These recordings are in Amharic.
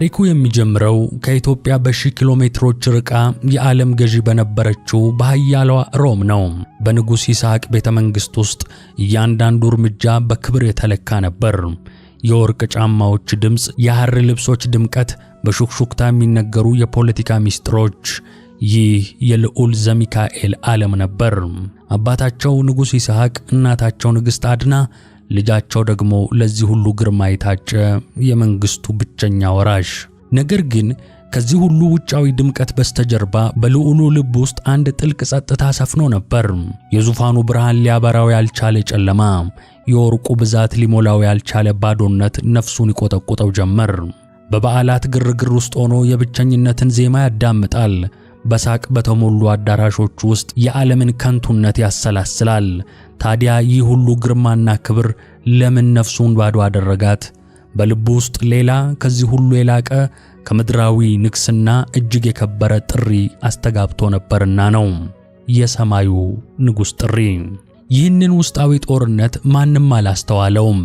ታሪኩ የሚጀምረው ከኢትዮጵያ በሺህ ኪሎ ሜትሮች ርቃ የዓለም ገዢ በነበረችው በኃያሏ ሮም ነው። በንጉሥ ይስሐቅ ቤተ መንግሥት ውስጥ እያንዳንዱ እርምጃ በክብር የተለካ ነበር። የወርቅ ጫማዎች ድምፅ፣ የሐር ልብሶች ድምቀት፣ በሹክሹክታ የሚነገሩ የፖለቲካ ሚስጥሮች፣ ይህ የልዑል ዘሚካኤል ዓለም ነበር። አባታቸው ንጉሥ ይስሐቅ፣ እናታቸው ንግሥት አድና፣ ልጃቸው ደግሞ ለዚህ ሁሉ ግርማ የታጨ የመንግስቱ ብቸኛ ወራሽ። ነገር ግን ከዚህ ሁሉ ውጫዊ ድምቀት በስተጀርባ በልዑሉ ልብ ውስጥ አንድ ጥልቅ ጸጥታ ሰፍኖ ነበር። የዙፋኑ ብርሃን ሊያበራው ያልቻለ ጨለማ፣ የወርቁ ብዛት ሊሞላው ያልቻለ ባዶነት ነፍሱን ይቆጠቁጠው ጀመር። በበዓላት ግርግር ውስጥ ሆኖ የብቸኝነትን ዜማ ያዳምጣል። በሳቅ በተሞሉ አዳራሾች ውስጥ የዓለምን ከንቱነት ያሰላስላል። ታዲያ ይህ ሁሉ ግርማና ክብር ለምን ነፍሱን ባዶ አደረጋት? በልቡ ውስጥ ሌላ ከዚህ ሁሉ የላቀ ከምድራዊ ንግስና እጅግ የከበረ ጥሪ አስተጋብቶ ነበርና ነው። የሰማዩ ንጉሥ ጥሪ። ይህንን ውስጣዊ ጦርነት ማንም አላስተዋለውም።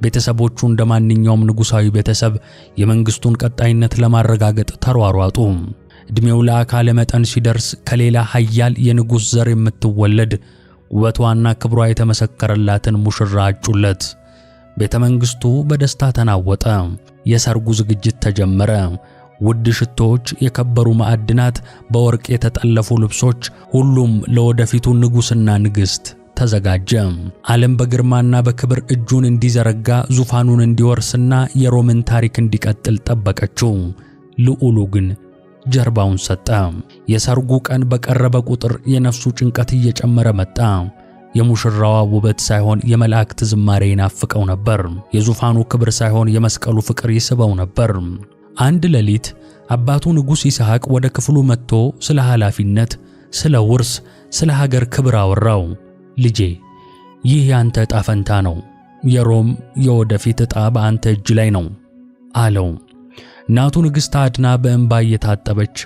ቤተሰቦቹ እንደማንኛውም ንጉሣዊ ቤተሰብ የመንግስቱን ቀጣይነት ለማረጋገጥ ተሯሯጡ። ዕድሜው ለአካለ መጠን ሲደርስ ከሌላ ኃያል የንጉሥ ዘር የምትወለድ ውበቷና ክብሯ የተመሰከረላትን ሙሽራ አጩለት። ቤተ መንግሥቱ በደስታ ተናወጠ። የሰርጉ ዝግጅት ተጀመረ። ውድ ሽቶዎች፣ የከበሩ ማዕድናት፣ በወርቅ የተጠለፉ ልብሶች፣ ሁሉም ለወደፊቱ ንጉሥና ንግሥት ተዘጋጀ። ዓለም በግርማና በክብር እጁን እንዲዘረጋ፣ ዙፋኑን እንዲወርስና የሮምን ታሪክ እንዲቀጥል ጠበቀችው። ልዑሉ ግን ጀርባውን ሰጠ። የሰርጉ ቀን በቀረበ ቁጥር የነፍሱ ጭንቀት እየጨመረ መጣ። የሙሽራዋ ውበት ሳይሆን የመላእክት ዝማሬ ይናፍቀው ነበር። የዙፋኑ ክብር ሳይሆን የመስቀሉ ፍቅር ይስበው ነበር። አንድ ሌሊት አባቱ ንጉሥ ይስሐቅ ወደ ክፍሉ መጥቶ ስለ ኃላፊነት፣ ስለ ውርስ፣ ስለ ሀገር ክብር አወራው። ልጄ፣ ይህ ያንተ ዕጣ ፈንታ ነው። የሮም የወደፊት ዕጣ በአንተ እጅ ላይ ነው አለው። እናቱ ንግሥት አድና በእንባ እየታጠበች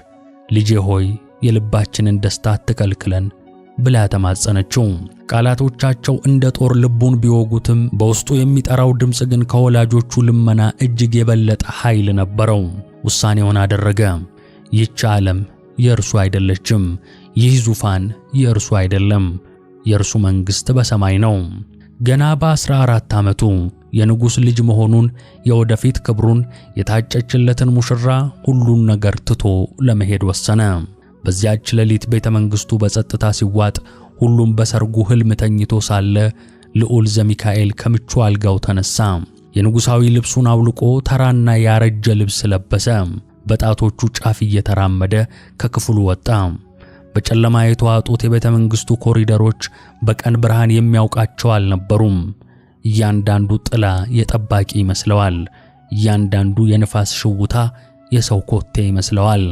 ልጄ ሆይ የልባችንን ደስታ አትከልክለን ብላ ተማጸነችው። ቃላቶቻቸው እንደ ጦር ልቡን ቢወጉትም በውስጡ የሚጠራው ድምፅ ግን ከወላጆቹ ልመና እጅግ የበለጠ ኃይል ነበረው። ውሳኔውን አደረገ። ይህች ዓለም የእርሱ አይደለችም። ይህ ዙፋን የእርሱ አይደለም። የእርሱ መንግሥት በሰማይ ነው። ገና በ14 ዓመቱ የንጉሥ ልጅ መሆኑን፣ የወደፊት ክብሩን፣ የታጨችለትን ሙሽራ ሁሉን ነገር ትቶ ለመሄድ ወሰነ። በዚያች ሌሊት ቤተ መንግሥቱ በጸጥታ ሲዋጥ፣ ሁሉም በሰርጉ ሕልም ተኝቶ ሳለ ልዑል ዘሚካኤል ከምቹ አልጋው ተነሳ። የንጉሣዊ ልብሱን አውልቆ ተራና ያረጀ ልብስ ለበሰ። በጣቶቹ ጫፍ እየተራመደ ከክፍሉ ወጣ። በጨለማ የተዋጡት የቤተ መንግሥቱ ኮሪደሮች በቀን ብርሃን የሚያውቃቸው አልነበሩም። እያንዳንዱ ጥላ የጠባቂ ይመስለዋል። እያንዳንዱ የንፋስ ሽውታ የሰው ኮቴ ይመስለዋል።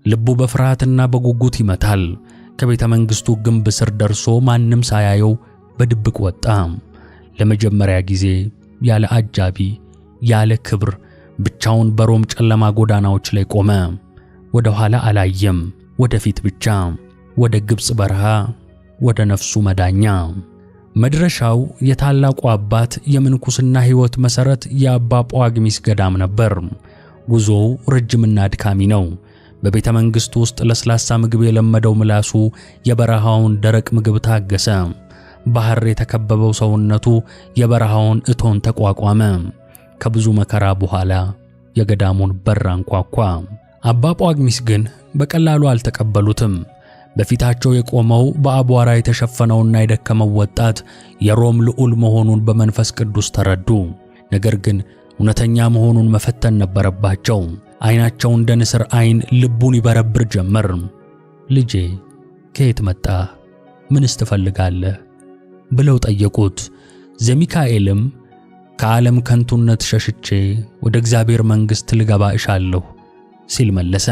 ልቡ በፍርሃትና በጉጉት ይመታል። ከቤተ መንግሥቱ ግንብ ስር ደርሶ ማንም ሳያየው በድብቅ ወጣ። ለመጀመሪያ ጊዜ ያለ አጃቢ፣ ያለ ክብር ብቻውን በሮም ጨለማ ጎዳናዎች ላይ ቆመ። ወደ ኋላ አላየም፣ ወደፊት ብቻ፣ ወደ ግብጽ በረሃ፣ ወደ ነፍሱ መዳኛ። መድረሻው የታላቁ አባት የምንኩስና ሕይወት መሠረት የአባ ጳዋግሚስ ገዳም ነበር። ጉዞው ረጅምና አድካሚ ነው። በቤተ መንግሥቱ ውስጥ ለስላሳ ምግብ የለመደው ምላሱ የበረሃውን ደረቅ ምግብ ታገሰ። ባህር የተከበበው ሰውነቱ የበረሃውን እቶን ተቋቋመ። ከብዙ መከራ በኋላ የገዳሙን በር አንኳኳ። አባ ጳዋግሚስ ግን በቀላሉ አልተቀበሉትም። በፊታቸው የቆመው በአቧራ የተሸፈነውና የደከመው ወጣት የሮም ልዑል መሆኑን በመንፈስ ቅዱስ ተረዱ። ነገር ግን እውነተኛ መሆኑን መፈተን ነበረባቸው። ዓይናቸው እንደ ንስር ዓይን ልቡን ይበረብር ጀመር። ልጄ ከየት መጣህ? ምንስ ትፈልጋለህ? ብለው ጠየቁት። ዘሚካኤልም ከዓለም ከንቱነት ሸሽቼ ወደ እግዚአብሔር መንግሥት ልገባ እሻለሁ ሲል መለሰ።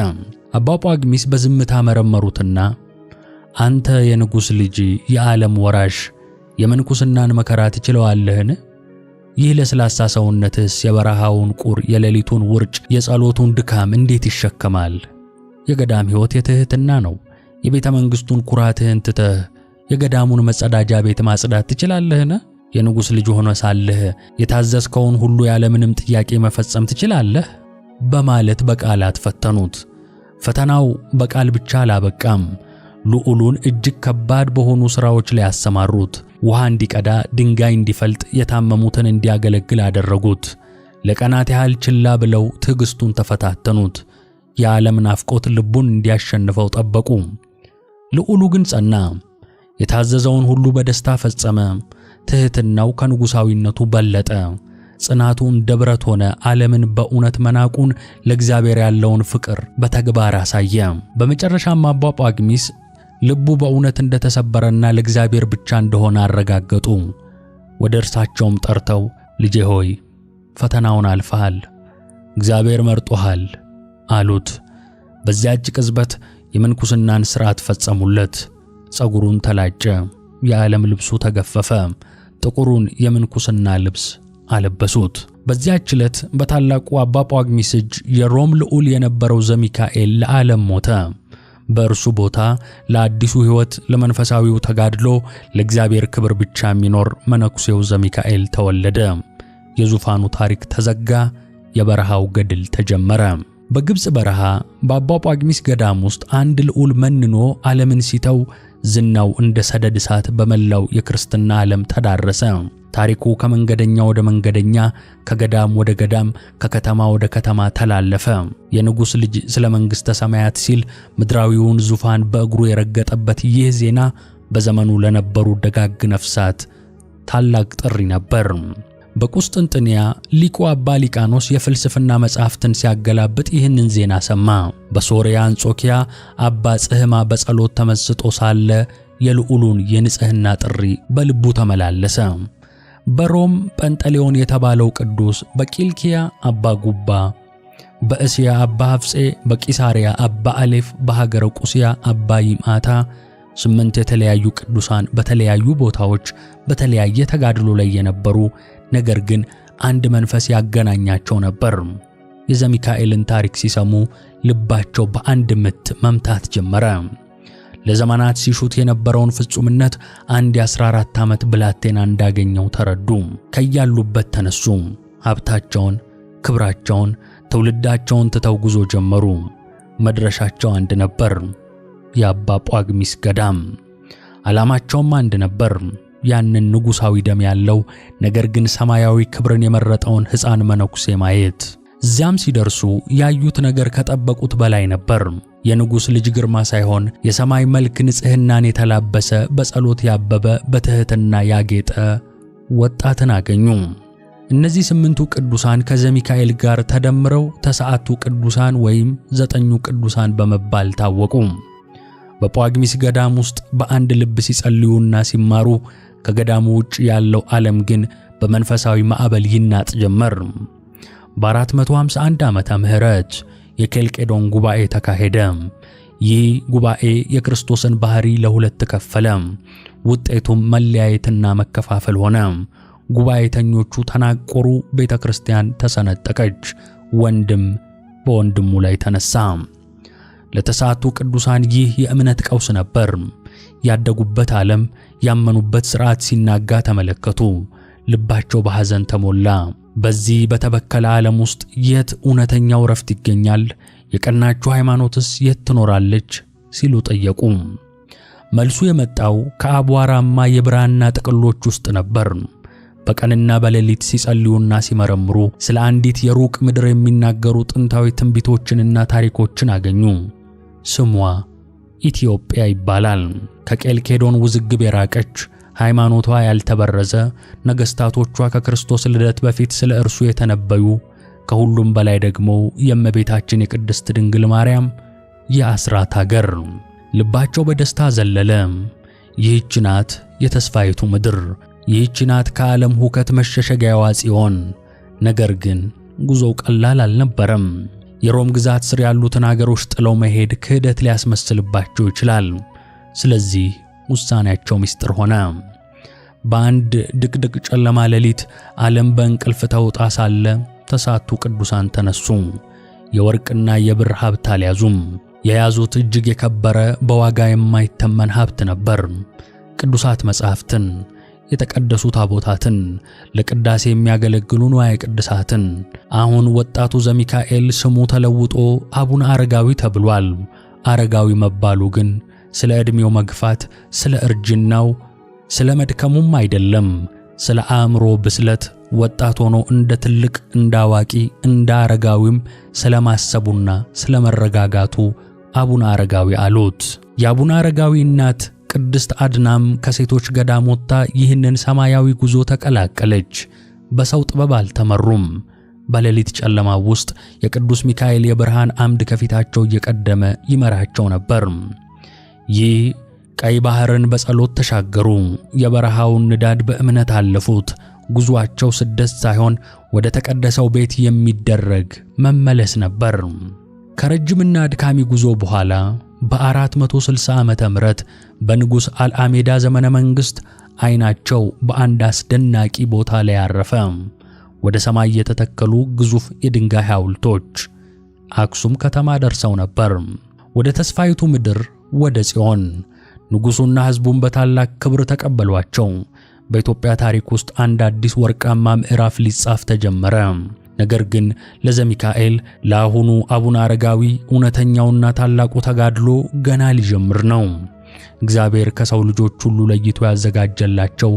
አባ ጳዋግሚስ በዝምታ መረመሩትና አንተ የንጉሥ ልጅ፣ የዓለም ወራሽ፣ የምንኩስናን መከራ ትችለዋለህን? ይህ ለስላሳ ሰውነትስ የበረሃውን ቁር፣ የሌሊቱን ውርጭ፣ የጸሎቱን ድካም እንዴት ይሸከማል? የገዳም ሕይወት የትሕትና ነው። የቤተ መንግሥቱን ኩራትህን ትተህ የገዳሙን መጸዳጃ ቤት ማጽዳት ትችላለህን? የንጉሥ ልጅ ሆነ ሳለህ የታዘዝከውን ሁሉ ያለምንም ጥያቄ መፈጸም ትችላለህ? በማለት በቃላት ፈተኑት። ፈተናው በቃል ብቻ አላበቃም። ልዑሉን እጅግ ከባድ በሆኑ ሥራዎች ላይ ያሰማሩት። ውሃ እንዲቀዳ፣ ድንጋይ እንዲፈልጥ፣ የታመሙትን እንዲያገለግል አደረጉት። ለቀናት ያህል ችላ ብለው ትዕግስቱን ተፈታተኑት። የዓለም ናፍቆት ልቡን እንዲያሸንፈው ጠበቁ። ልዑሉ ግን ጸና። የታዘዘውን ሁሉ በደስታ ፈጸመ። ትሕትናው ከንጉሣዊነቱ በለጠ። ጽናቱ እንደ ብረት ሆነ። ዓለምን በእውነት መናቁን፣ ለእግዚአብሔር ያለውን ፍቅር በተግባር አሳየ። በመጨረሻም አባ ጳኩሚስ ልቡ በእውነት እንደተሰበረና ለእግዚአብሔር ብቻ እንደሆነ አረጋገጡ። ወደ እርሳቸውም ጠርተው ልጄ ሆይ ፈተናውን አልፈሃል፣ እግዚአብሔር መርጦሃል አሉት። በዚያች ቅጽበት የምንኩስናን ሥርዓት ፈጸሙለት። ጸጉሩን ተላጨ፣ የዓለም ልብሱ ተገፈፈ፣ ጥቁሩን የምንኩስና ልብስ አለበሱት። በዚያች ዕለት በታላቁ አባ ጳኩሚስ እጅ የሮም ልዑል የነበረው ዘሚካኤል ለዓለም ሞተ። በእርሱ ቦታ ለአዲሱ ሕይወት፣ ለመንፈሳዊው ተጋድሎ፣ ለእግዚአብሔር ክብር ብቻ የሚኖር መነኩሴው ዘሚካኤል ተወለደ። የዙፋኑ ታሪክ ተዘጋ። የበረሃው ገድል ተጀመረ። በግብጽ በረሃ በአባ ጳኩሚስ ገዳም ውስጥ አንድ ልዑል መንኖ ዓለምን ሲተው ዝናው እንደ ሰደድ እሳት በመላው የክርስትና ዓለም ተዳረሰ። ታሪኩ ከመንገደኛ ወደ መንገደኛ፣ ከገዳም ወደ ገዳም፣ ከከተማ ወደ ከተማ ተላለፈ። የንጉሥ ልጅ ስለ መንግሥተ ሰማያት ሲል ምድራዊውን ዙፋን በእግሩ የረገጠበት ይህ ዜና በዘመኑ ለነበሩ ደጋግ ነፍሳት ታላቅ ጥሪ ነበር። በቁስጥንጥንያ ሊቁ አባ ሊቃኖስ የፍልስፍና መጻሕፍትን ሲያገላብጥ ይህንን ዜና ሰማ። በሶርያ አንጾኪያ አባ ጽሕማ በጸሎት ተመስጦ ሳለ የልዑሉን የንጽሕና ጥሪ በልቡ ተመላለሰ። በሮም ጰንጠሌዎን የተባለው ቅዱስ፣ በቂልኪያ አባ ጉባ፣ በእስያ አባ ሐፍጼ፣ በቂሳርያ አባ አሌፍ፣ በሀገረ ቁስያ አባ ይምዓታ 8 የተለያዩ ቅዱሳን በተለያዩ ቦታዎች በተለያየ ተጋድሎ ላይ የነበሩ ነገር ግን አንድ መንፈስ ያገናኛቸው ነበር። የዘሚካኤልን ታሪክ ሲሰሙ ልባቸው በአንድ ምት መምታት ጀመረ። ለዘመናት ሲሹት የነበረውን ፍጹምነት አንድ የ14 ዓመት ብላቴና እንዳገኘው ተረዱ። ከያሉበት ተነሱ። ሀብታቸውን፣ ክብራቸውን፣ ትውልዳቸውን ትተው ጉዞ ጀመሩ። መድረሻቸው አንድ ነበር፣ የአባ ጳኩሚስ ገዳም። ዓላማቸውም አንድ ነበር፣ ያንን ንጉሣዊ ደም ያለው ነገር ግን ሰማያዊ ክብርን የመረጠውን ሕፃን መነኩሴ ማየት። እዚያም ሲደርሱ ያዩት ነገር ከጠበቁት በላይ ነበር። የንጉሥ ልጅ ግርማ ሳይሆን የሰማይ መልክ፣ ንጽሕናን የተላበሰ፣ በጸሎት ያበበ፣ በትሕትና ያጌጠ ወጣትን አገኙ። እነዚህ 8ቱ ቅዱሳን ከዘሚካኤል ጋር ተደምረው ተስዓቱ ቅዱሳን ወይም 9ኙ ቅዱሳን በመባል ታወቁ። በጳኩሚስ ገዳም ውስጥ በአንድ ልብ ሲጸልዩና ሲማሩ፣ ከገዳሙ ውጭ ያለው ዓለም ግን በመንፈሳዊ ማዕበል ይናጥ ጀመር። በ451 ዓመተ ምህረት የኬልቄዶን ጉባኤ ተካሄደ። ይህ ጉባኤ የክርስቶስን ባህሪ ለሁለት ከፈለ። ውጤቱም መለያየትና መከፋፈል ሆነ። ጉባኤተኞቹ ተናቆሩ፣ ቤተ ክርስቲያን ተሰነጠቀች፣ ወንድም በወንድሙ ላይ ተነሳ። ለተስዓቱ ቅዱሳን ይህ የእምነት ቀውስ ነበር። ያደጉበት ዓለም፣ ያመኑበት ሥርዓት ሲናጋ ተመለከቱ። ልባቸው በሐዘን ተሞላ። በዚህ በተበከለ ዓለም ውስጥ የት እውነተኛው ረፍት ይገኛል? የቀናችሁ ሃይማኖትስ የት ትኖራለች? ሲሉ ጠየቁ። መልሱ የመጣው ከአቧራማ የብራና ጥቅሎች ውስጥ ነበር። በቀንና በሌሊት ሲጸልዩና ሲመረምሩ ስለ አንዲት የሩቅ ምድር የሚናገሩ ጥንታዊ ትንቢቶችንና ታሪኮችን አገኙ። ስሟ ኢትዮጵያ ይባላል። ከኬልቄዶን ውዝግብ የራቀች፣ ሃይማኖቷ ያልተበረዘ፣ ነገሥታቶቿ ከክርስቶስ ልደት በፊት ስለ እርሱ የተነበዩ፣ ከሁሉም በላይ ደግሞ የእመቤታችን የቅድስት ድንግል ማርያም የአስራት አገር። ልባቸው በደስታ ዘለለ። ይህች ናት የተስፋይቱ ምድር። ይህች ናት ከዓለም ሁከት መሸሸጊያዋ ጽዮን። ነገር ግን ጉዞው ቀላል አልነበረም። የሮም ግዛት ስር ያሉትን አገሮች ጥለው መሄድ ክህደት ሊያስመስልባቸው ይችላል። ስለዚህ ውሳኔያቸው ምስጢር ሆነ። በአንድ ድቅድቅ ጨለማ ሌሊት ዓለም በእንቅልፍ ተውጣ ሳለ ተስዓቱ ቅዱሳን ተነሱ። የወርቅና የብር ሀብት አልያዙም። የያዙት እጅግ የከበረ በዋጋ የማይተመን ሀብት ነበር። ቅዱሳት መጻሕፍትን፣ የተቀደሱ ታቦታትን፣ ለቅዳሴ የሚያገለግሉ ንዋየ ቅድሳትን። አሁን ወጣቱ ዘሚካኤል ስሙ ተለውጦ አቡነ አረጋዊ ተብሏል። አረጋዊ መባሉ ግን ስለ ዕድሜው መግፋት፣ ስለ እርጅናው፣ ስለ መድከሙም አይደለም። ስለ አእምሮ ብስለት ወጣት ሆኖ እንደ ትልቅ፣ እንደ አዋቂ፣ እንደ አረጋዊም ስለ ማሰቡና ስለ መረጋጋቱ አቡነ አረጋዊ አሉት። የአቡነ አረጋዊ እናት ቅድስት አድናም ከሴቶች ገዳም ወጥታ ይህንን ሰማያዊ ጉዞ ተቀላቀለች። በሰው ጥበብ አልተመሩም። በሌሊት ጨለማ ውስጥ የቅዱስ ሚካኤል የብርሃን አምድ ከፊታቸው እየቀደመ ይመራቸው ነበር። ይህ ቀይ ባህርን በጸሎት ተሻገሩ። የበረሃውን ንዳድ በእምነት አለፉት። ጉዟቸው ስደት ሳይሆን ወደ ተቀደሰው ቤት የሚደረግ መመለስ ነበር። ከረጅምና አድካሚ ጉዞ በኋላ በ460 ዓመተ ምህረት በንጉሥ አልአሜዳ ዘመነ መንግሥት ዓይናቸው በአንድ አስደናቂ ቦታ ላይ አረፈ። ወደ ሰማይ የተተከሉ ግዙፍ የድንጋይ ሐውልቶች አክሱም ከተማ ደርሰው ነበር። ወደ ተስፋይቱ ምድር፣ ወደ ጽዮን። ንጉሡና ሕዝቡን በታላቅ ክብር ተቀበሏቸው። በኢትዮጵያ ታሪክ ውስጥ አንድ አዲስ ወርቃማ ምዕራፍ ሊጻፍ ተጀመረ። ነገር ግን ለዘሚካኤል ለአሁኑ አቡነ አረጋዊ እውነተኛውና ታላቁ ተጋድሎ ገና ሊጀምር ነው። እግዚአብሔር ከሰው ልጆች ሁሉ ለይቶ ያዘጋጀላቸው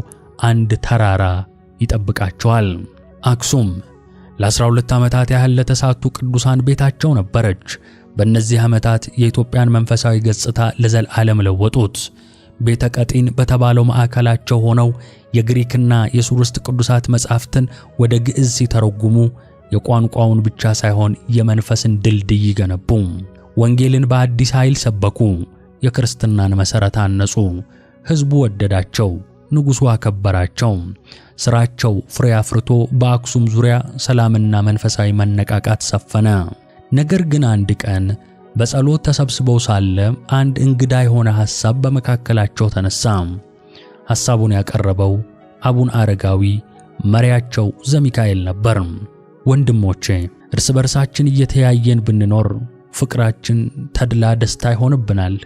አንድ ተራራ ይጠብቃቸዋል። አክሱም ለ12 ዓመታት ያህል ለተሳቱ ቅዱሳን ቤታቸው ነበረች። በእነዚህ ዓመታት የኢትዮጵያን መንፈሳዊ ገጽታ ለዘላለም ለወጡት። ቤተ ቀጢን በተባለው ማዕከላቸው ሆነው የግሪክና የሱርስት ቅዱሳት መጻሕፍትን ወደ ግዕዝ ሲተረጉሙ የቋንቋውን ብቻ ሳይሆን የመንፈስን ድልድይ ገነቡ። ወንጌልን በአዲስ ኃይል ሰበኩ። የክርስትናን መሠረት አነጹ። ሕዝቡ ወደዳቸው፣ ንጉሡ አከበራቸው። ሥራቸው ፍሬ አፍርቶ በአክሱም ዙሪያ ሰላምና መንፈሳዊ መነቃቃት ሰፈነ። ነገር ግን አንድ ቀን በጸሎት ተሰብስበው ሳለ አንድ እንግዳ የሆነ ሐሳብ በመካከላቸው ተነሳ። ሐሳቡን ያቀረበው አቡነ አረጋዊ መሪያቸው ዘሚካኤል ነበር። ወንድሞቼ፣ እርስ በርሳችን እየተያየን ብንኖር ፍቅራችን ተድላ ደስታ ይሆንብናል።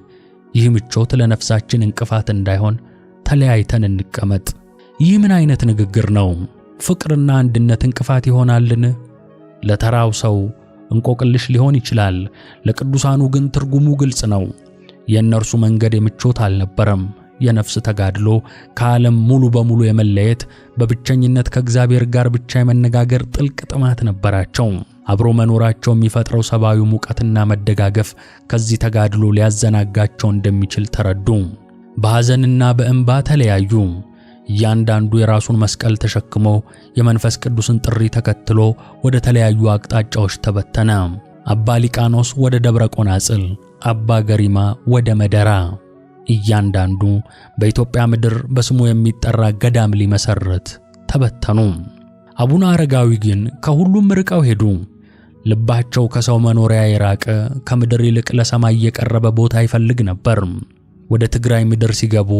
ይህ ምቾት ለነፍሳችን እንቅፋት እንዳይሆን ተለያይተን እንቀመጥ። ይህ ምን አይነት ንግግር ነው? ፍቅርና አንድነት እንቅፋት ይሆናልን? ለተራው ሰው እንቆቅልሽ ሊሆን ይችላል። ለቅዱሳኑ ግን ትርጉሙ ግልጽ ነው። የእነርሱ መንገድ የምቾት አልነበረም። የነፍስ ተጋድሎ፣ ከዓለም ሙሉ በሙሉ የመለየት፣ በብቸኝነት ከእግዚአብሔር ጋር ብቻ የመነጋገር ጥልቅ ጥማት ነበራቸው። አብሮ መኖራቸው የሚፈጥረው ሰብአዊ ሙቀትና መደጋገፍ ከዚህ ተጋድሎ ሊያዘናጋቸው እንደሚችል ተረዱ። በሐዘንና በእንባ ተለያዩ። እያንዳንዱ የራሱን መስቀል ተሸክሞ የመንፈስ ቅዱስን ጥሪ ተከትሎ ወደ ተለያዩ አቅጣጫዎች ተበተነ። አባ ሊቃኖስ ወደ ደብረ ቆናጽል፣ አባ ገሪማ ወደ መደራ። እያንዳንዱ በኢትዮጵያ ምድር በስሙ የሚጠራ ገዳም ሊመሰርት ተበተኑ። አቡነ አረጋዊ ግን ከሁሉም ርቀው ሄዱ። ልባቸው ከሰው መኖሪያ የራቀ፣ ከምድር ይልቅ ለሰማይ የቀረበ ቦታ ይፈልግ ነበር። ወደ ትግራይ ምድር ሲገቡ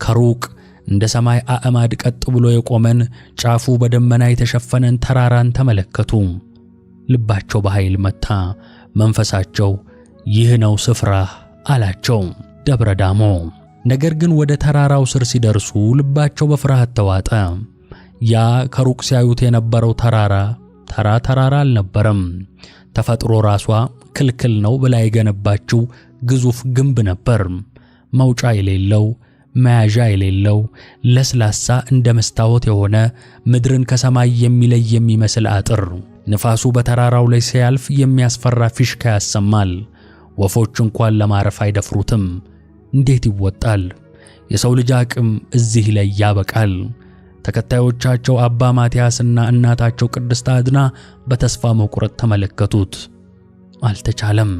ከሩቅ እንደ ሰማይ አዕማድ ቀጥ ብሎ የቆመን፣ ጫፉ በደመና የተሸፈነን ተራራን ተመለከቱ። ልባቸው በኃይል መታ። መንፈሳቸው ይህ ነው ስፍራህ አላቸው፣ ደብረ ዳሞ። ነገር ግን ወደ ተራራው ስር ሲደርሱ ልባቸው በፍርሃት ተዋጠ። ያ ከሩቅ ሲያዩት የነበረው ተራራ አልነበረም። ተፈጥሮ ራሷ ክልክል ነው ብላ የገነባችው ግዙፍ ግንብ ነበር። መውጫ የሌለው፣ መያዣ የሌለው፣ ለስላሳ እንደ መስታወት የሆነ ምድርን ከሰማይ የሚለይ የሚመስል አጥር። ንፋሱ በተራራው ላይ ሲያልፍ የሚያስፈራ ፊሽካ ያሰማል። ወፎች እንኳን ለማረፍ አይደፍሩትም። እንዴት ይወጣል? የሰው ልጅ አቅም እዚህ ላይ ያበቃል። ተከታዮቻቸው አባ ማትያስና እናታቸው ቅድስት አድና በተስፋ መቁረጥ ተመለከቱት። አልተቻለም።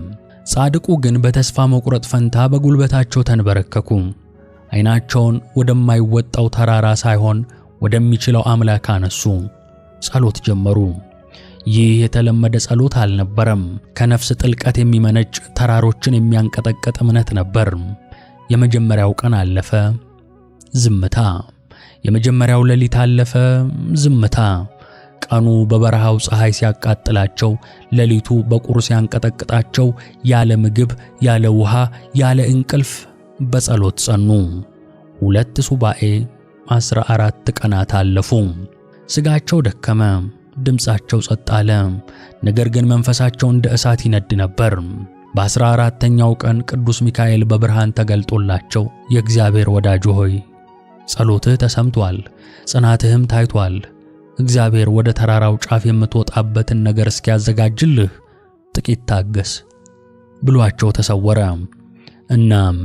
ጻድቁ ግን በተስፋ መቁረጥ ፈንታ በጉልበታቸው ተንበረከኩ። ዓይናቸውን ወደማይወጣው ተራራ ሳይሆን ወደሚችለው አምላክ አነሱ። ጸሎት ጀመሩ። ይህ የተለመደ ጸሎት አልነበረም። ከነፍስ ጥልቀት የሚመነጭ ተራሮችን የሚያንቀጠቅጥ እምነት ነበር። የመጀመሪያው ቀን አለፈ፣ ዝምታ። የመጀመሪያው ሌሊት አለፈ፣ ዝምታ። ቀኑ በበረሃው ፀሐይ ሲያቃጥላቸው፣ ሌሊቱ በቁር ሲያንቀጠቅጣቸው፣ ያለ ምግብ፣ ያለ ውሃ፣ ያለ እንቅልፍ በጸሎት ጸኑ። 2 ሱባኤ፣ 14 ቀናት አለፉ። ሥጋቸው ደከመ፣ ድምፃቸው ጸጥ አለ። ነገር ግን መንፈሳቸው እንደ እሳት ይነድ ነበር። በ14ኛው ቀን ቅዱስ ሚካኤል በብርሃን ተገልጦላቸው የእግዚአብሔር ወዳጅ ሆይ ጸሎትህ ተሰምቷል፣ ጽናትህም ታይቷል። እግዚአብሔር ወደ ተራራው ጫፍ የምትወጣበትን ነገር እስኪያዘጋጅልህ ጥቂት ታገስ ብሏቸው ተሰወረ። እናም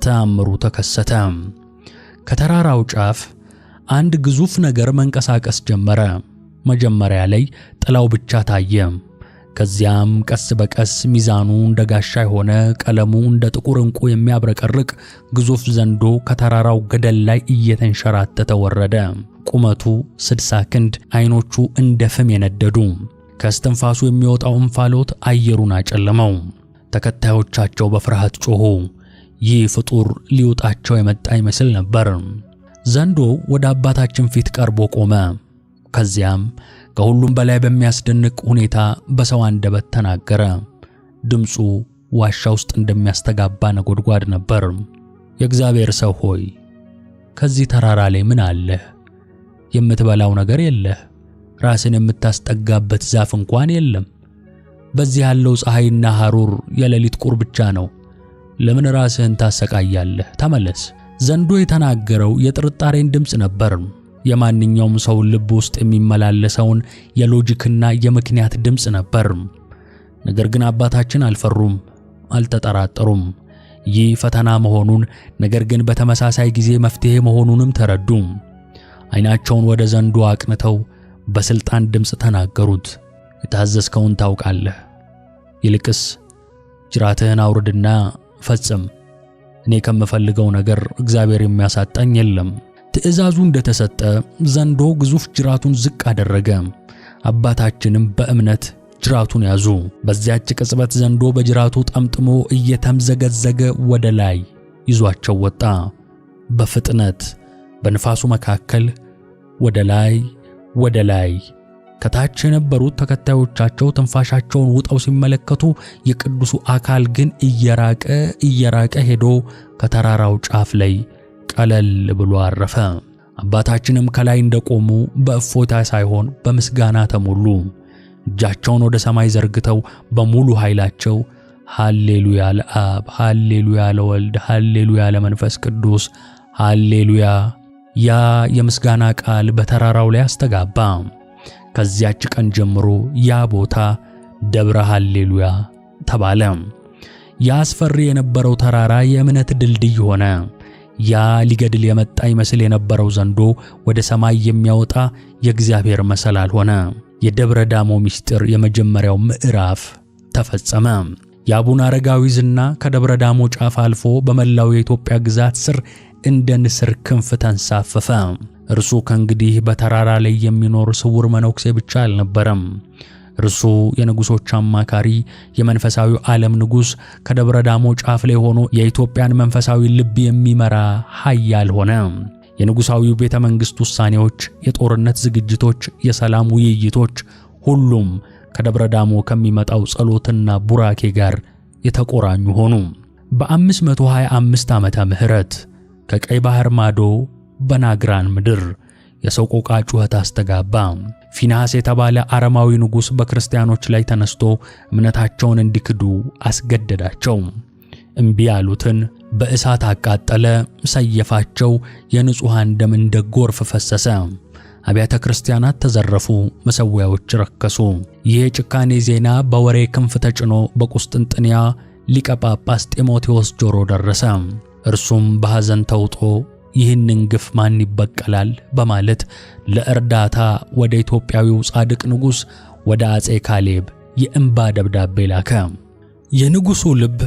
ተአምሩ ተከሰተ። ከተራራው ጫፍ አንድ ግዙፍ ነገር መንቀሳቀስ ጀመረ። መጀመሪያ ላይ ጥላው ብቻ ታየ። ከዚያም ቀስ በቀስ ሚዛኑ እንደ ጋሻ የሆነ ቀለሙ እንደ ጥቁር ዕንቁ የሚያብረቀርቅ ግዙፍ ዘንዶ ከተራራው ገደል ላይ እየተንሸራተተ ወረደ። ቁመቱ 60 ክንድ፣ ዓይኖቹ እንደ ፍም የነደዱ። ከእስትንፋሱ የሚወጣው እንፋሎት አየሩን አጨለመው። ተከታዮቻቸው በፍርሃት ጮኹ። ይህ ፍጡር ሊውጣቸው የመጣ ይመስል ነበር። ዘንዶ ወደ አባታችን ፊት ቀርቦ ቆመ። ከዚያም ከሁሉም በላይ በሚያስደንቅ ሁኔታ በሰው አንደበት ተናገረ። ድምፁ ዋሻ ውስጥ እንደሚያስተጋባ ነጎድጓድ ነበር። የእግዚአብሔር ሰው ሆይ ከዚህ ተራራ ላይ ምን አለህ? የምትበላው ነገር የለህ። ራስን የምታስጠጋበት ዛፍ እንኳን የለም። በዚህ ያለው ፀሐይና ሐሩር የሌሊት ቁር ብቻ ነው። ለምን ራስህን ታሰቃያለህ? ተመለስ። ዘንዶ የተናገረው የጥርጣሬን ድምፅ ነበር። የማንኛውም ሰው ልብ ውስጥ የሚመላለሰውን የሎጂክና የምክንያት ድምፅ ነበር። ነገር ግን አባታችን አልፈሩም፣ አልተጠራጠሩም። ይህ ፈተና መሆኑን፣ ነገር ግን በተመሳሳይ ጊዜ መፍትሄ መሆኑንም ተረዱ። ዓይናቸውን ወደ ዘንዶ አቅንተው በስልጣን ድምፅ ተናገሩት። የታዘዝከውን ታውቃለህ። ይልቅስ ጅራትህን አውርድና ፈጽም። እኔ ከምፈልገው ነገር እግዚአብሔር የሚያሳጣኝ የለም። ትእዛዙ እንደተሰጠ ዘንዶ ግዙፍ ጅራቱን ዝቅ አደረገ። አባታችንም በእምነት ጅራቱን ያዙ። በዚያች ቅጽበት ዘንዶ በጅራቱ ጠምጥሞ እየተምዘገዘገ ወደ ላይ ይዟቸው ወጣ። በፍጥነት በንፋሱ መካከል ወደ ላይ። ከታች የነበሩት ተከታዮቻቸው ትንፋሻቸውን ውጠው ሲመለከቱ የቅዱሱ አካል ግን እየራቀ ሄዶ ከተራራው ጫፍ ላይ ቀለል ብሎ አረፈ። አባታችንም ከላይ እንደቆሙ በእፎይታ ሳይሆን በምስጋና ተሞሉ። እጃቸውን ወደ ሰማይ ዘርግተው በሙሉ ኃይላቸው ሃሌሉያ ለአብ፣ ሃሌሉያ ለወልድ፣ ሃሌሉያ ለመንፈስ ቅዱስ፣ ሃሌሉያ። ያ የምስጋና ቃል በተራራው ላይ አስተጋባ። ከዚያች ቀን ጀምሮ ያ ቦታ ደብረ ሃሌሉያ ተባለ። ያ አስፈሪ የነበረው ተራራ የእምነት ድልድይ ሆነ። ያ ሊገድል የመጣ ይመስል የነበረው ዘንዶ ወደ ሰማይ የሚያወጣ የእግዚአብሔር መሰላል ሆነ። የደብረ ዳሞ ምስጢር የመጀመሪያው ምዕራፍ ተፈጸመ። የአቡነ አረጋዊ ዝና ከደብረ ዳሞ ጫፍ አልፎ በመላው የኢትዮጵያ ግዛት ስር እንደ ንስር ክንፍ ተንሳፈፈ። እርሱ ከእንግዲህ በተራራ ላይ የሚኖር ስውር መነኩሴ ብቻ አልነበረም። እርሱ የንጉሶች አማካሪ፣ የመንፈሳዊ ዓለም ንጉሥ፣ ከደብረ ዳሞ ጫፍ ላይ ሆኖ የኢትዮጵያን መንፈሳዊ ልብ የሚመራ ኃያል ሆነ። የንጉሳዊው ቤተ መንግሥት ውሳኔዎች፣ የጦርነት ዝግጅቶች፣ የሰላም ውይይቶች ሁሉም ከደብረ ዳሞ ከሚመጣው ጸሎትና ቡራኬ ጋር የተቆራኙ ሆኑ። በ525 ዓመተ ምህረት ከቀይ ባህር ማዶ በናግራን ምድር የሰቆቃ ጩኸት አስተጋባ። ፊናስ የተባለ አረማዊ ንጉሥ በክርስቲያኖች ላይ ተነስቶ እምነታቸውን እንዲክዱ አስገደዳቸው። እምቢ ያሉትን በእሳት አቃጠለ፣ ሰየፋቸው። የንጹሐን ደም እንደ ጎርፍ ፈሰሰ። አብያተ ክርስቲያናት ተዘረፉ፣ መሠዊያዎች ረከሱ። ይህ ጭካኔ ዜና በወሬ ክንፍ ተጭኖ በቁስጥንጥንያ ሊቀ ጳጳስ ጢሞቴዎስ ጆሮ ደረሰ። እርሱም በሐዘን ተውጦ ይህንን ግፍ ማን ይበቀላል በማለት ለእርዳታ ወደ ኢትዮጵያዊው ጻድቅ ንጉሥ ወደ አጼ ካሌብ የእንባ ደብዳቤ ላከ። የንጉሡ ልብ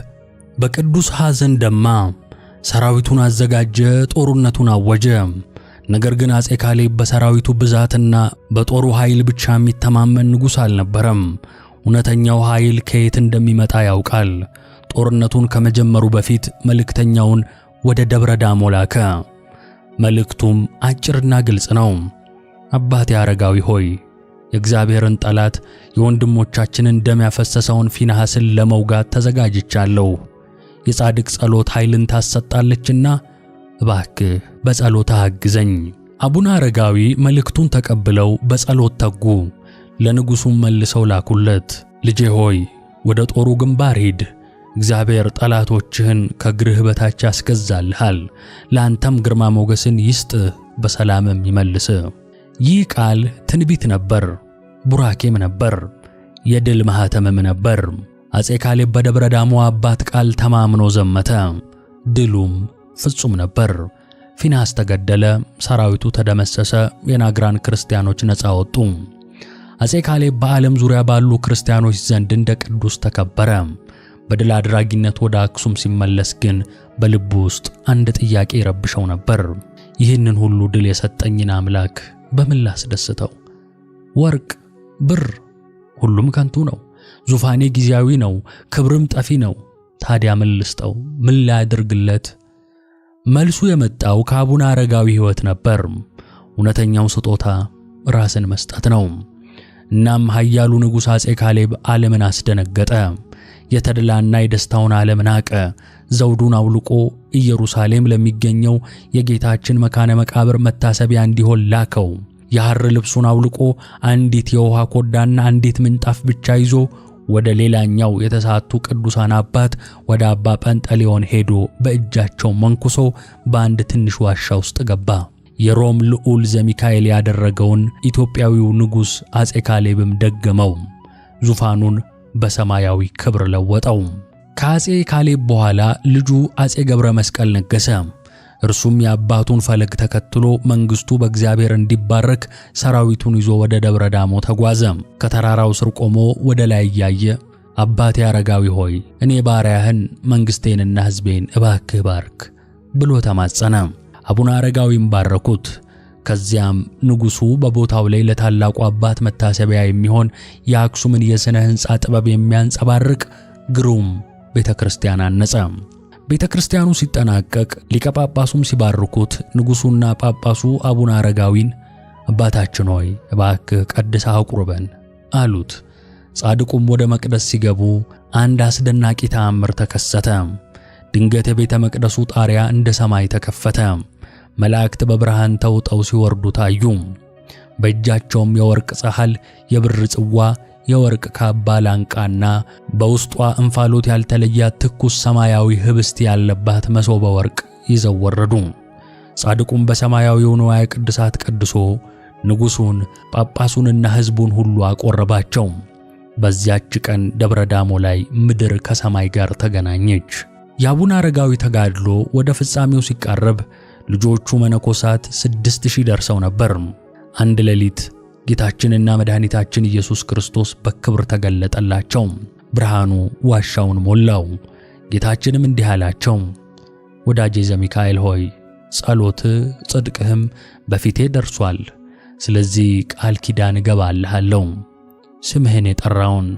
በቅዱስ ሐዘን ደማ። ሰራዊቱን አዘጋጀ፣ ጦርነቱን አወጀ። ነገር ግን አጼ ካሌብ በሰራዊቱ ብዛትና በጦሩ ኃይል ብቻ የሚተማመን ንጉሥ አልነበረም። እውነተኛው ኃይል ከየት እንደሚመጣ ያውቃል። ጦርነቱን ከመጀመሩ በፊት መልእክተኛውን ወደ ደብረ ዳሞ ላከ። መልእክቱም አጭርና ግልጽ ነው። አባቴ አረጋዊ ሆይ፣ የእግዚአብሔርን ጠላት የወንድሞቻችንን ደም ያፈሰሰውን ፊንሐስን ለመውጋት ተዘጋጅቻለሁ። የጻድቅ ጸሎት ኃይልን ታሰጣለችና እባክህ በጸሎትህ አግዘኝ። አቡነ አረጋዊ መልእክቱን ተቀብለው በጸሎት ተጉ። ለንጉሡም መልሰው ላኩለት። ልጄ ሆይ ወደ ጦሩ ግንባር ሂድ፣ እግዚአብሔር ጠላቶችህን ከእግርህ በታች ያስገዛልሃል፣ ለአንተም ግርማ ሞገስን ይስጥህ፣ በሰላምም ይመልስህ። ይህ ቃል ትንቢት ነበር፣ ቡራኬም ነበር፣ የድል ማኅተምም ነበር። አፄ ካሌብ በደብረ ዳሞ አባት ቃል ተማምኖ ዘመተ። ድሉም ፍጹም ነበር። ፊንሐስ ተገደለ፣ ሰራዊቱ ተደመሰሰ፣ የናግራን ክርስቲያኖች ነፃ ወጡ። አፄ ካሌብ በዓለም ዙሪያ ባሉ ክርስቲያኖች ዘንድ እንደ ቅዱስ ተከበረ። በድል አድራጊነት ወደ አክሱም ሲመለስ ግን በልቡ ውስጥ አንድ ጥያቄ ይረብሸው ነበር። ይህንን ሁሉ ድል የሰጠኝን አምላክ በምን ላስደስተው? ወርቅ፣ ብር፣ ሁሉም ከንቱ ነው። ዙፋኔ ጊዜያዊ ነው፣ ክብርም ጠፊ ነው። ታዲያ ምን ልስጠው? ምን ላድርግለት? መልሱ የመጣው ከአቡነ አረጋዊ ሕይወት ነበር። እውነተኛው ስጦታ ራስን መስጠት ነው። እናም ኃያሉ ንጉሥ አፄ ካሌብ ዓለምን አስደነገጠ። የተድላና የደስታውን ዓለም ናቀ። ዘውዱን አውልቆ ኢየሩሳሌም ለሚገኘው የጌታችን መካነ መቃብር መታሰቢያ እንዲሆን ላከው። የሐር ልብሱን አውልቆ አንዲት የውሃ ኮዳና አንዲት ምንጣፍ ብቻ ይዞ ወደ ሌላኛው የተሳቱ ቅዱሳን አባት ወደ አባ ጰንጠሌዎን ሄዶ በእጃቸው መንኩሶ በአንድ ትንሽ ዋሻ ውስጥ ገባ። የሮም ልዑል ዘሚካኤል ያደረገውን ኢትዮጵያዊው ንጉሥ አፄ ካሌብም ደገመው። ዙፋኑን በሰማያዊ ክብር ለወጠው። ከአፄ ካሌብ በኋላ ልጁ አፄ ገብረ መስቀል ነገሰ። እርሱም የአባቱን ፈለግ ተከትሎ መንግስቱ በእግዚአብሔር እንዲባረክ ሰራዊቱን ይዞ ወደ ደብረ ዳሞ ተጓዘ። ከተራራው ስር ቆሞ ወደ ላይ እያየ አባቴ አረጋዊ ሆይ እኔ ባሪያህን መንግስቴንና ሕዝቤን እባክህ ባርክ ብሎ ተማጸነ። አቡነ አረጋዊም ባረኩት። ከዚያም ንጉሡ በቦታው ላይ ለታላቁ አባት መታሰቢያ የሚሆን የአክሱምን የሥነ ሕንፃ ጥበብ የሚያንጸባርቅ ግሩም ቤተክርስቲያን አነጸ። ቤተክርስቲያኑ ሲጠናቀቅ ሊቀ ጳጳሱም ሲባርኩት ንጉሡና ጳጳሱ አቡነ አረጋዊን አባታችን ሆይ እባክህ ቀድሰህ አቁርበን አሉት። ጻድቁም ወደ መቅደስ ሲገቡ አንድ አስደናቂ ተአምር ተከሰተ። ድንገት የቤተ መቅደሱ ጣሪያ እንደ ሰማይ ተከፈተ። መላእክት በብርሃን ተውጠው ሲወርዱ ታዩ። በእጃቸውም የወርቅ ጸሐል፣ የብር ጽዋ፣ የወርቅ ካባ ላንቃና በውስጧ እንፋሎት ያልተለያት ትኩስ ሰማያዊ ህብስት ያለባት መሶበ ወርቅ ይዘው ወረዱ። ጻድቁም በሰማያዊው ንዋየ ቅድሳት ቀድሶ ንጉሡን ጳጳሱንና ሕዝቡን ሁሉ አቆረባቸው። በዚያች ቀን ደብረ ዳሞ ላይ ምድር ከሰማይ ጋር ተገናኘች። የአቡነ አረጋዊ ተጋድሎ ወደ ፍጻሜው ሲቃረብ ልጆቹ መነኮሳት 6000 ደርሰው ነበር። አንድ ሌሊት ጌታችንና መድኃኒታችን ኢየሱስ ክርስቶስ በክብር ተገለጠላቸው። ብርሃኑ ዋሻውን ሞላው። ጌታችንም እንዲህ አላቸው፣ ወዳጄ ዘሚካኤል ሆይ ጸሎትህ ጽድቅህም በፊቴ ደርሷል። ስለዚህ ቃል ኪዳን እገባልሃለሁ። ስምህን የጠራውን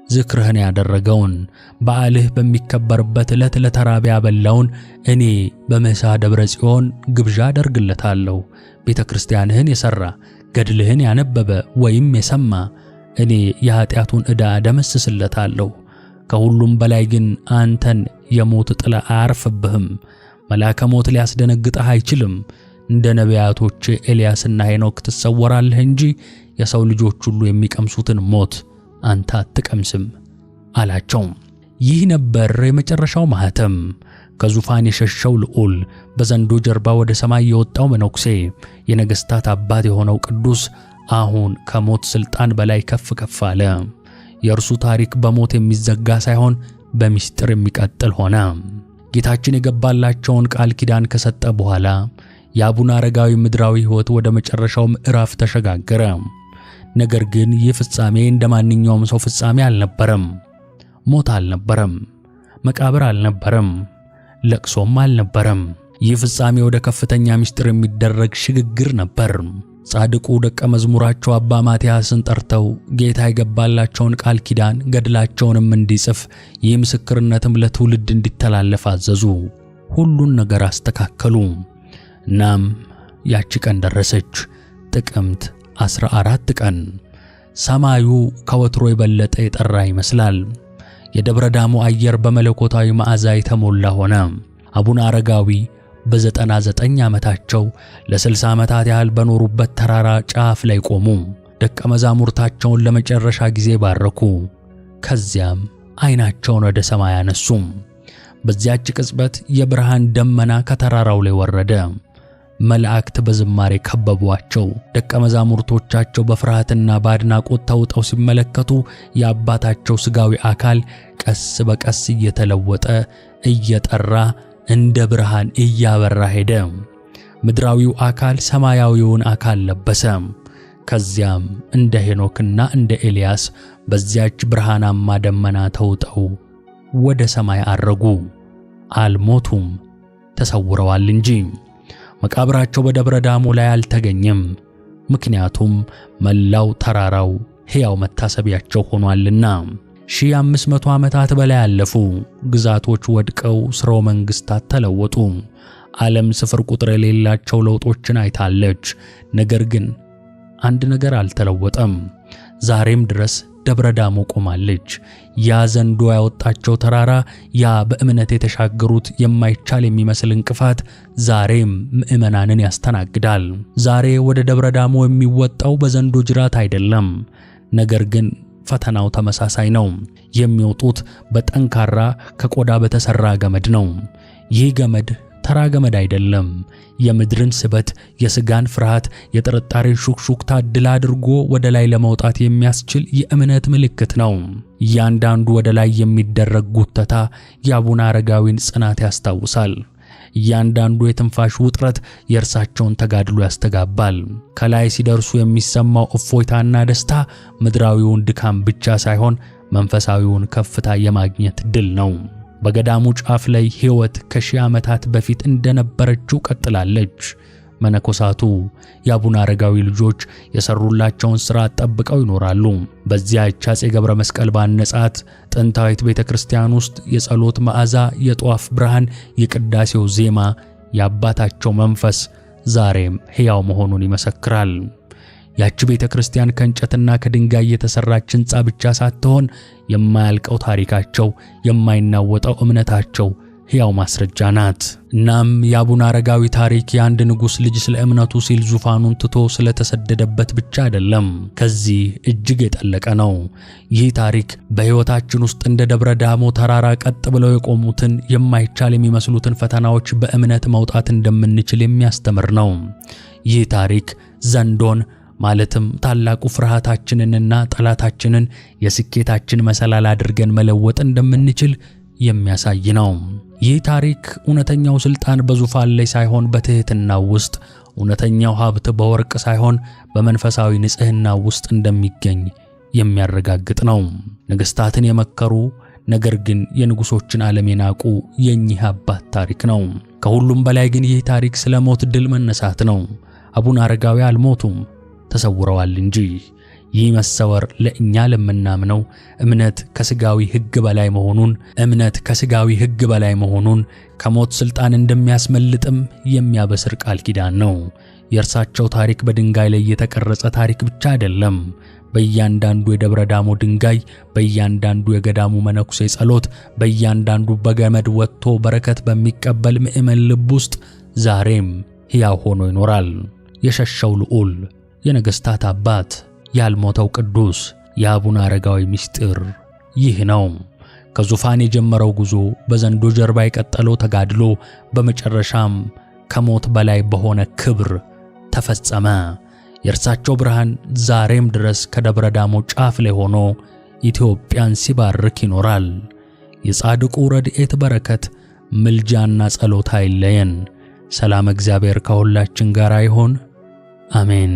ዝክርህን ያደረገውን በዓልህ በሚከበርበት ዕለት ለተራበ ያበላውን እኔ በምሳ ደብረ ጽዮን ግብዣ አደርግለታለሁ። ቤተ ክርስቲያንህን የሠራ ገድልህን ያነበበ ወይም የሰማ እኔ የኃጢአቱን ዕዳ ደመስስለታለሁ። ከሁሉም በላይ ግን አንተን የሞት ጥላ አያርፍብህም። መልአከ ሞት ሊያስደነግጥህ አይችልም። እንደ ነቢያቶች ኤልያስና ሄኖክ ትሰወራለህ እንጂ የሰው ልጆች ሁሉ የሚቀምሱትን ሞት አንተ አትቀምስም አላቸው። ይህ ነበር የመጨረሻው ማኅተም። ከዙፋን የሸሸው ልዑል፣ በዘንዶ ጀርባ ወደ ሰማይ የወጣው መነኩሴ፣ የነገሥታት አባት የሆነው ቅዱስ አሁን ከሞት ሥልጣን በላይ ከፍ ከፍ አለ። የእርሱ ታሪክ በሞት የሚዘጋ ሳይሆን በምስጢር የሚቀጥል ሆነ። ጌታችን የገባላቸውን ቃል ኪዳን ከሰጠ በኋላ የአቡነ አረጋዊ ምድራዊ ሕይወት ወደ መጨረሻው ምዕራፍ ተሸጋገረ። ነገር ግን ይህ ፍጻሜ እንደ ማንኛውም ሰው ፍጻሜ አልነበረም። ሞት አልነበረም፣ መቃብር አልነበረም፣ ለቅሶም አልነበረም። ይህ ፍጻሜ ወደ ከፍተኛ ምስጢር የሚደረግ ሽግግር ነበር። ጻድቁ ደቀ መዝሙራቸው አባ ማትያስን ጠርተው ጌታ የገባላቸውን ቃል ኪዳን ገድላቸውንም እንዲጽፍ ይህ ምስክርነትም ለትውልድ እንዲተላለፍ አዘዙ። ሁሉን ነገር አስተካከሉ። እናም ያቺ ቀን ደረሰች። ጥቅምት 14 ቀን። ሰማዩ ከወትሮ የበለጠ የጠራ ይመስላል። የደብረ ዳሞ አየር በመለኮታዊ መዓዛ የተሞላ ሆነ። አቡነ አረጋዊ በ99 ዓመታቸው ለ60 ዓመታት ያህል በኖሩበት ተራራ ጫፍ ላይ ቆሙ። ደቀ መዛሙርታቸውን ለመጨረሻ ጊዜ ባረኩ። ከዚያም ዓይናቸውን ወደ ሰማይ አነሱ። በዚያች ቅጽበት የብርሃን ደመና ከተራራው ላይ ወረደ። መላእክት በዝማሬ ከበቧቸው። ደቀ መዛሙርቶቻቸው በፍርሃትና በአድናቆት ተውጠው ሲመለከቱ የአባታቸው ሥጋዊ አካል ቀስ በቀስ እየተለወጠ እየጠራ እንደ ብርሃን እያበራ ሄደ። ምድራዊው አካል ሰማያዊውን አካል ለበሰ። ከዚያም እንደ ሄኖክና እንደ ኤልያስ በዚያች ብርሃናማ ደመና ተውጠው ወደ ሰማይ አረጉ። አልሞቱም፣ ተሰውረዋል እንጂ። መቃብራቸው በደብረ ዳሞ ላይ አልተገኘም፣ ምክንያቱም መላው ተራራው ሕያው መታሰቢያቸው ሆኗልና። 1500 ዓመታት በላይ አለፉ። ግዛቶች ወድቀው ሥርወ መንግሥታት ተለወጡ። ዓለም ስፍር ቁጥር የሌላቸው ለውጦችን አይታለች። ነገር ግን አንድ ነገር አልተለወጠም። ዛሬም ድረስ ደብረ ዳሞ ቆማለች። ያ ዘንዶ ያወጣቸው ተራራ፣ ያ በእምነት የተሻገሩት የማይቻል የሚመስል እንቅፋት ዛሬም ምዕመናንን ያስተናግዳል። ዛሬ ወደ ደብረ ዳሞ የሚወጣው በዘንዶ ጅራት አይደለም፣ ነገር ግን ፈተናው ተመሳሳይ ነው። የሚወጡት በጠንካራ ከቆዳ በተሰራ ገመድ ነው። ይህ ገመድ ተራ ገመድ አይደለም። የምድርን ስበት፣ የሥጋን ፍርሃት፣ የጥርጣሬን ሹክሹክታ ድል አድርጎ ወደ ላይ ለመውጣት የሚያስችል የእምነት ምልክት ነው። እያንዳንዱ ወደ ላይ የሚደረግ ጉተታ የአቡነ አረጋዊን ጽናት ያስታውሳል። እያንዳንዱ የትንፋሽ ውጥረት የእርሳቸውን ተጋድሎ ያስተጋባል። ከላይ ሲደርሱ የሚሰማው እፎይታና ደስታ ምድራዊውን ድካም ብቻ ሳይሆን መንፈሳዊውን ከፍታ የማግኘት ድል ነው። በገዳሙ ጫፍ ላይ ሕይወት ከ1000 ዓመታት በፊት እንደነበረችው ቀጥላለች። መነኮሳቱ የአቡነ አረጋዊ ልጆች የሰሩላቸውን ሥርዓት ጠብቀው ይኖራሉ። በዚያች አፄ ገብረ መስቀል ባነጻት ጥንታዊት ቤተክርስቲያን ውስጥ የጸሎት መዓዛ፣ የጧፍ ብርሃን፣ የቅዳሴው ዜማ፣ የአባታቸው መንፈስ ዛሬም ሕያው መሆኑን ይመሰክራል። ያቺ ቤተክርስቲያን ከእንጨትና ከድንጋይ የተሰራች ሕንጻ ብቻ ሳትሆን የማያልቀው ታሪካቸው፣ የማይናወጠው እምነታቸው ሕያው ማስረጃ ናት። እናም የአቡነ አረጋዊ ታሪክ የአንድ ንጉሥ ልጅ ስለ እምነቱ ሲል ዙፋኑን ትቶ ስለተሰደደበት ብቻ አይደለም፣ ከዚህ እጅግ የጠለቀ ነው። ይህ ታሪክ በሕይወታችን ውስጥ እንደ ደብረ ዳሞ ተራራ ቀጥ ብለው የቆሙትን የማይቻል የሚመስሉትን ፈተናዎች በእምነት መውጣት እንደምንችል የሚያስተምር ነው። ይህ ታሪክ ዘንዶን ማለትም ታላቁ ፍርሃታችንንና ጠላታችንን የስኬታችን መሰላል አድርገን መለወጥ እንደምንችል የሚያሳይ ነው። ይህ ታሪክ እውነተኛው ሥልጣን በዙፋን ላይ ሳይሆን በትሕትናው ውስጥ፣ እውነተኛው ሀብት በወርቅ ሳይሆን በመንፈሳዊ ንጽሕና ውስጥ እንደሚገኝ የሚያረጋግጥ ነው። ነገሥታትን የመከሩ ነገር ግን የንጉሶችን ዓለም የናቁ የኚህ አባት ታሪክ ነው። ከሁሉም በላይ ግን ይህ ታሪክ ስለ ሞት ድል መነሳት ነው። አቡነ አረጋዊ አልሞቱም፣ ተሰውረዋል እንጂ። ይህ መሰወር ለእኛ ለምናምነው እምነት ከሥጋዊ ሕግ በላይ መሆኑን ከሞት ሥልጣን እንደሚያስመልጥም የሚያበስር ቃል ኪዳን ነው። የእርሳቸው ታሪክ በድንጋይ ላይ የተቀረጸ ታሪክ ብቻ አይደለም። በእያንዳንዱ የደብረ ዳሞ ድንጋይ፣ በእያንዳንዱ የገዳሙ መነኩሴ ጸሎት፣ በእያንዳንዱ በገመድ ወጥቶ በረከት በሚቀበል ምእመን ልብ ውስጥ ዛሬም ሕያው ሆኖ ይኖራል። የሸሸው ልዑል፣ የነገሥታት አባት፣ ያልሞተው ቅዱስ የአቡነ አረጋዊ ምስጢር ይህ ነው። ከዙፋን የጀመረው ጉዞ፣ በዘንዶ ጀርባ የቀጠለው ተጋድሎ፣ በመጨረሻም ከሞት በላይ በሆነ ክብር ተፈጸመ። የእርሳቸው ብርሃን ዛሬም ድረስ ከደብረ ዳሞ ጫፍ ላይ ሆኖ ኢትዮጵያን ሲባርክ ይኖራል። የጻድቁ ረድኤት በረከት፣ ምልጃና ጸሎት አይለየን። ሰላም እግዚአብሔር ከሁላችን ጋር ይሁን። አሜን።